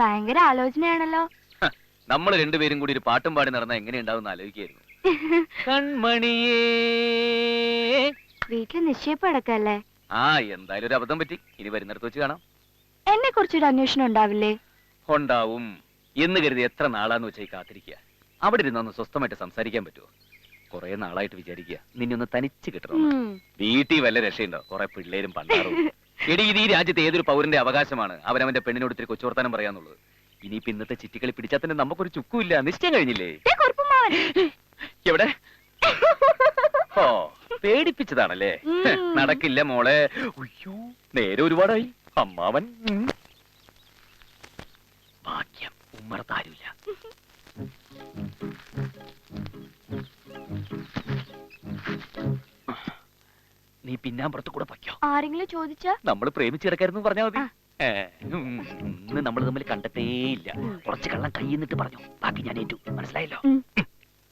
ഭയങ്കര ആലോചനയാണല്ലോ. നമ്മൾ രണ്ടുപേരും കൂടി ഒരു പാട്ടും പാടി നടന്ന എങ്ങനെയുണ്ടാവും ആലോചിക്കായിരുന്നു. കൺമണിയേ. വീട്ടില് നിശ്ചയിപ്പ് അടക്കല്ലേ? ആ, എന്തായാലും ഒരു അബദ്ധം പറ്റി. ഇനി വരുന്നിടത്ത് വെച്ച് കാണാം. എന്നെ കുറിച്ചൊരു അന്വേഷണം ഉണ്ടാവില്ലേ? ഉണ്ടാവും എന്ന് കരുതി എത്ര നാളാന്ന് വെച്ചാൽ കാത്തിരിക്കുക. അവിടെ ഇരുന്നൊന്ന് സ്വസ്ഥമായിട്ട് സംസാരിക്കാൻ പറ്റുമോ? കുറെ നാളായിട്ട് വിചാരിക്കുക നിന്നെ ഒന്ന് തനിച്ച് കിട്ടണം. വീട്ടിൽ വല്ല രക്ഷയുണ്ടോ? കുറെ പിള്ളേരും പണ്ടാറും. എടി, ഇത് ഈ രാജ്യത്തെ ഏതൊരു പൗരന്റെ അവകാശമാണ് അവനവന്റെ പെണ്ണിനോട് ഇത്തിരി കൊച്ചുവർത്താനം പറയാന്നുള്ളത്. ഇനിയിപ്പോ ഇന്നത്തെ ചിറ്റിക്കളി പിടിച്ചാൽ തന്നെ നമുക്കൊരു ചുക്കുമില്ല. നിശ്ചയം കഴിഞ്ഞില്ലേ? എവിടെ? ഓ, പേടിപ്പിച്ചതാണല്ലേ? നടക്കില്ല മോളെ. അയ്യോ, നേരെ ഒരുപാടായി. അമ്മാവൻ ഭാഗ്യം, ഉമ്മറത്താരുമില്ല. നീ പിന്നാമ്പുറത്ത് കൂടെ പൊയ്ക്കോ. ആരെങ്കിലും ചോദിച്ചാ? നമ്മള് പ്രേമിച്ചിടക്കായിരുന്നു പറഞ്ഞാ മതി. ഇന്ന് നമ്മൾ തമ്മിൽ കണ്ടിട്ടേയില്ല. കുറച്ച് കള്ളം കൈന്നിട്ട് പറഞ്ഞു. ബാക്കി ഞാൻ ഏറ്റു. മനസ്സിലായല്ലോ?